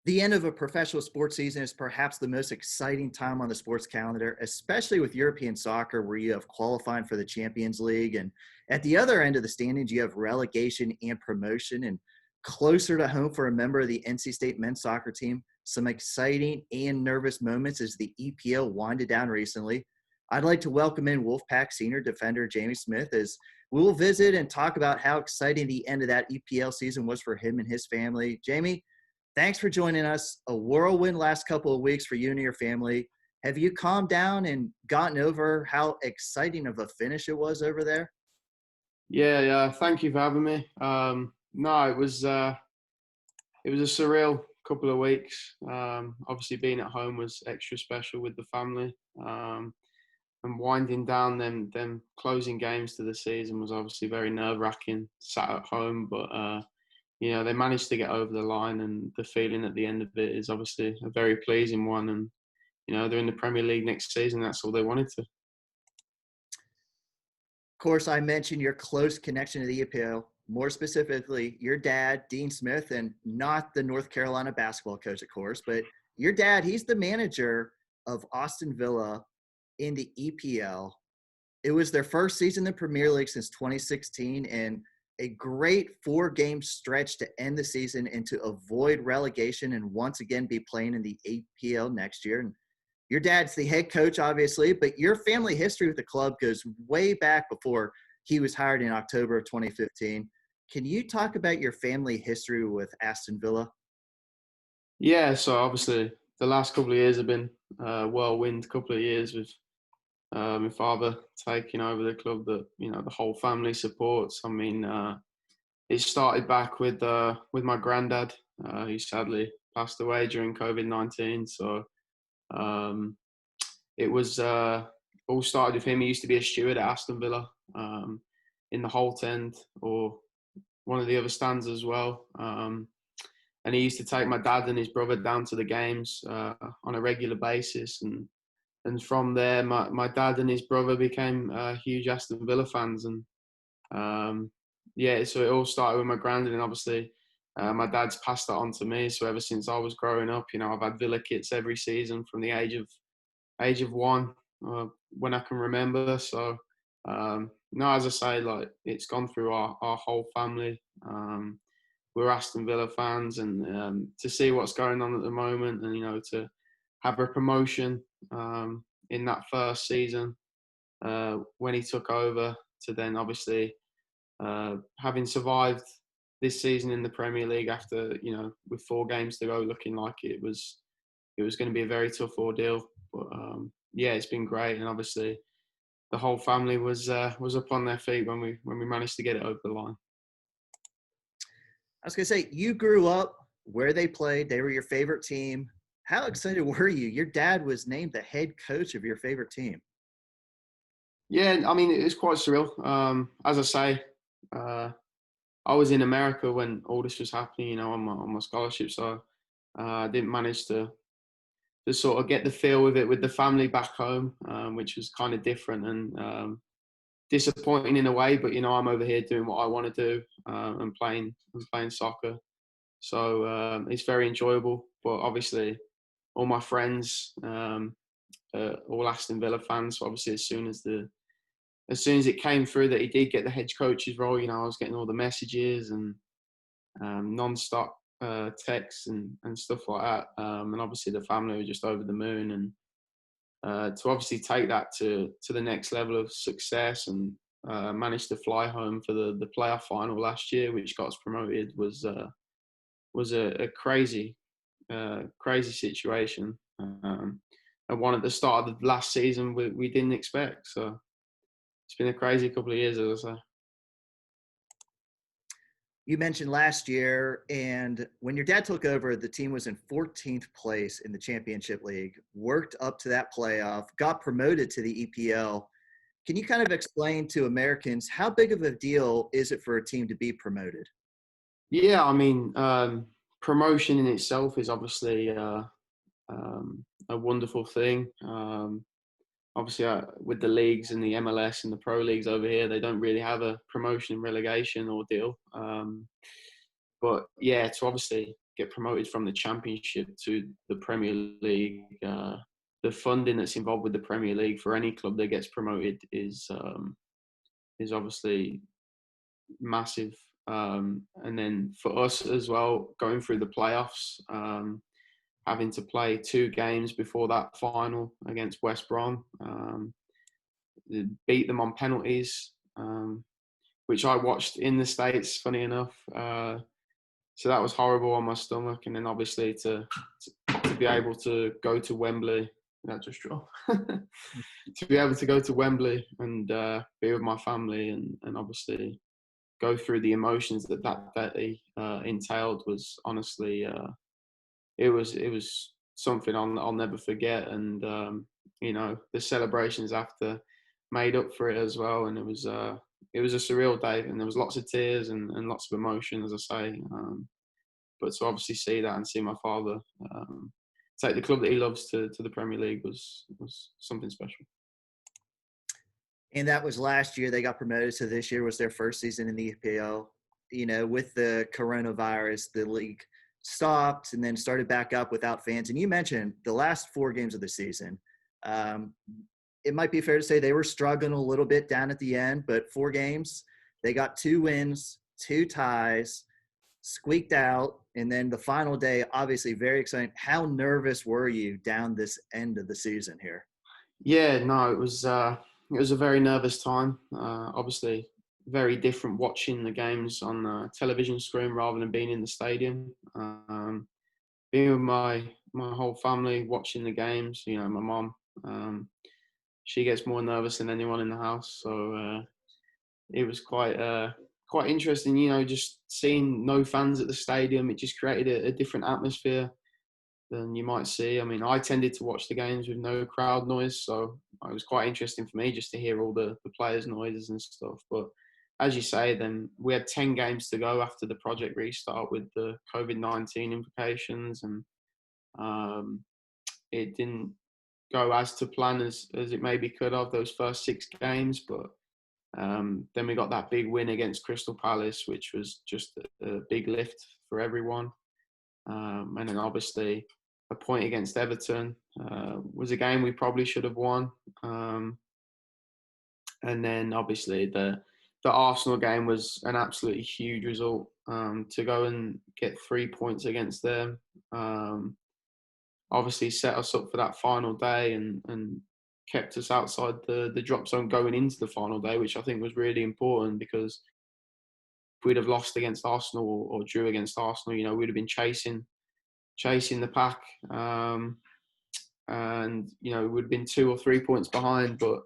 The end of a professional sports season is perhaps the most exciting time on the sports calendar, especially with European soccer, where you have qualifying for the Champions League. And at the other end of the standings, you have relegation and promotion. And closer to home for a member of the NC State men's soccer team, some exciting and nervous moments as the EPL winded down recently. I'd like to welcome in Wolfpack senior defender Jamie Smith as we will visit and talk about how exciting the end of that EPL season was for him and his family. Jamie, thanks for joining us. A whirlwind last couple of weeks for you and your family. Have you calmed down and gotten over how exciting of a finish it was over there? Yeah, yeah. Thank you for having me. No, it was a surreal couple of weeks. Obviously, being at home was extra special with the family, and winding down them closing games to the season was obviously very nerve wracking. Sat at home, but they managed to get over the line, and the feeling at the end of it is obviously a very pleasing one. And they're in the Premier League next season. That's all they wanted to. Of course, I mentioned your close connection to the EPL, more specifically, your dad, Dean Smith, and not the North Carolina basketball coach, of course, but your dad, he's the manager of Aston Villa in the EPL. It was their first season in the Premier League since 2016 and a great four-game stretch to end the season and to avoid relegation and once again be playing in the EPL next year. And your dad's the head coach, obviously, but your family history with the club goes way back before he was hired in October of 2015. Can you talk about your family history with Aston Villa? Yeah, so obviously the last couple of years have been whirlwind couple of years with my father taking over the club that the whole family supports. I mean, it started back with my granddad, who sadly passed away during COVID-19. So um, it was all started with him. He used to be a steward at Aston Villa, in the Holt End or one of the other stands as well. And he used to take my dad and his brother down to the games on a regular basis. And from there, my dad and his brother became huge Aston Villa fans. And yeah, so it all started with my granddad, and obviously my dad's passed that on to me. So ever since I was growing up, I've had Villa kits every season from the age of one, when I can remember. So no, as I say, like it's gone through our whole family. We're Aston Villa fans, and to see what's going on at the moment, and to have a promotion in that first season when he took over, to then obviously having survived this season in the Premier League after with four games to go, looking like it was going to be a very tough ordeal. But yeah, it's been great, and obviously the whole family was up on their feet when we managed to get it over the line. I was going to say, you grew up where they played. They were your favorite team. How excited were you? Your dad was named the head coach of your favorite team. Yeah, I mean, it was quite surreal. As I say, I was in America when all this was happening, on my scholarship, so I didn't manage to sort of get the feel with it with the family back home, which was kind of different and disappointing in a way. But I'm over here doing what I want to do, and playing soccer, so it's very enjoyable. But obviously, all my friends, all Aston Villa fans. So obviously, as soon as it came through that he did get the head coach's role, I was getting all the messages and non-stop texts and stuff like that. And obviously the family were just over the moon. And to obviously take that to the next level of success and manage to fly home for the playoff final last year, which got us promoted, was a crazy, crazy situation. And one at the start of the last season we didn't expect. So it's been a crazy couple of years, as I say. You mentioned last year, and when your dad took over, the team was in 14th place in the Championship League, worked up to that playoff, got promoted to the EPL. Can you kind of explain to Americans how big of a deal is it for a team to be promoted? Yeah, I mean, promotion in itself is obviously a wonderful thing. Obviously, with the leagues and the MLS and the pro leagues over here, they don't really have a promotion and relegation ordeal. But yeah, to obviously get promoted from the Championship to the Premier League, the funding that's involved with the Premier League for any club that gets promoted is obviously massive. And then for us as well, going through the playoffs, having to play 2 games before that final against West Brom, beat them on penalties, which I watched in the States, funny enough. So that was horrible on my stomach. And then obviously to be able to go to Wembley, that just dropped. To be able to go to Wembley and be with my family and obviously go through the emotions that day entailed was honestly, it was something I'll never forget. And the celebrations after made up for it as well. And it was a surreal day, and there was lots of tears and lots of emotion, as I say. But to obviously see that and see my father take the club that he loves to the Premier League was something special. And that was last year. They got promoted. So this year was their first season in the EPL. With the coronavirus, the league stopped and then started back up without fans. And you mentioned the last 4 games of the season. It might be fair to say they were struggling a little bit down at the end, but 4 games, they got 2 wins, 2 ties, squeaked out. And then the final day, obviously very exciting. How nervous were you down this end of the season here? Yeah, no, it was a very nervous time. Obviously, very different watching the games on the television screen rather than being in the stadium. Being with my whole family, watching the games. My mom, she gets more nervous than anyone in the house. So it was quite interesting. Just seeing no fans at the stadium, it just created a different atmosphere than you might see. I mean, I tended to watch the games with no crowd noise, so it was quite interesting for me just to hear all the players' noises and stuff. But as you say, then we had 10 games to go after the project restart with the COVID-19 implications, and it didn't go as to plan as it maybe could have those first 6 games. But then we got that big win against Crystal Palace, which was just a big lift for everyone. And then obviously a point against Everton was a game we probably should have won. And then obviously the Arsenal game was an absolutely huge result. To go and get 3 points against them obviously set us up for that final day and kept us outside the drop zone going into the final day, which I think was really important, because if we'd have lost against Arsenal or drew against Arsenal, we'd have been chasing the pack, and it would have been 2 or 3 points behind. But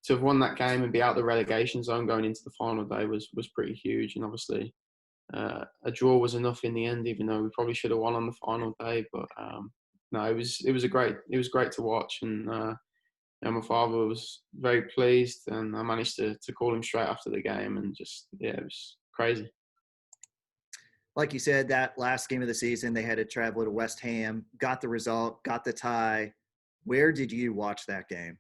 to have won that game and be out the relegation zone going into the final day was pretty huge. And obviously a draw was enough in the end, even though we probably should have won on the final day. But no, it was great to watch. And my father was very pleased, and I managed to call him straight after the game, and just, it was crazy. Like you said, that last game of the season, they had to travel to West Ham, got the result, got the tie. Where did you watch that game?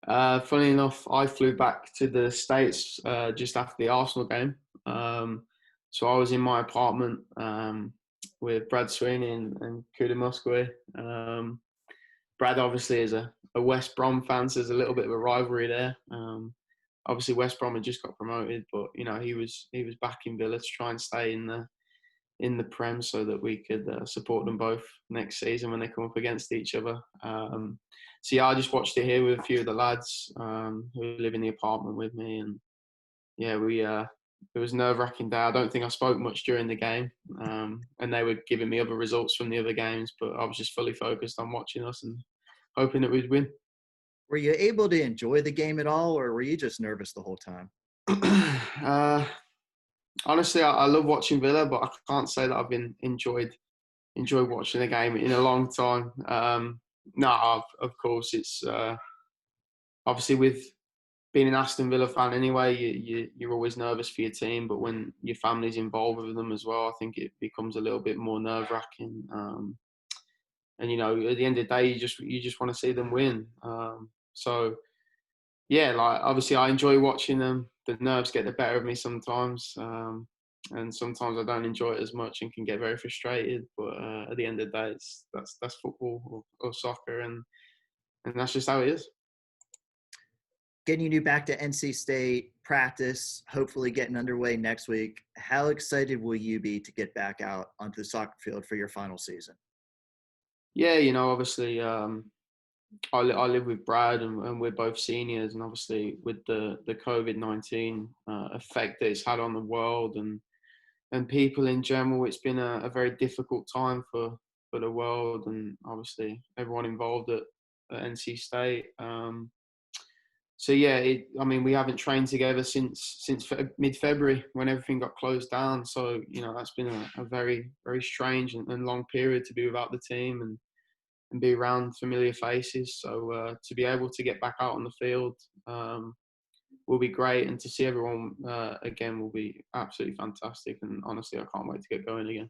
Funny enough, I flew back to the States just after the Arsenal game. So I was in my apartment with Brad Sweeney and Kuda Musgrave. Brad obviously is a West Brom fan, so there's a little bit of a rivalry there. Obviously West Brom had just got promoted, but he was back in Villa to try and stay in the Prem so that we could support them both next season when they come up against each other. So yeah, I just watched it here with a few of the lads who live in the apartment with me, and yeah, it was a nerve-wracking day. I don't think I spoke much during the game, and they were giving me other results from the other games, but I was just fully focused on watching us and hoping that we'd win. Were you able to enjoy the game at all, or were you just nervous the whole time? Honestly, I love watching Villa, but I can't say that I've been enjoyed watching the game in a long time. No, of course, it's obviously with being an Aston Villa fan anyway, you're always nervous for your team, but when your family's involved with them as well, I think it becomes a little bit more nerve-wracking. And at the end of the day, you just want to see them win. So yeah, like obviously I enjoy watching them. The nerves get the better of me sometimes. and sometimes I don't enjoy it as much and can get very frustrated. But at the end of the day, that's football or soccer, and that's just how it is. Getting you back to NC State practice, hopefully getting underway next week. How excited will you be to get back out onto the soccer field for your final season? Yeah, obviously, I live with Brad, and we're both seniors, and obviously with the COVID-19 effect that it's had on the world and people in general, it's been a very difficult time for the world, and obviously everyone involved at NC State. So yeah, I mean, we haven't trained together since mid-February when everything got closed down. So that's been a very very strange and long period to be without the team and be around familiar faces. So to be able to get back out on the field will be great, and to see everyone again will be absolutely fantastic. And honestly, I can't wait to get going again.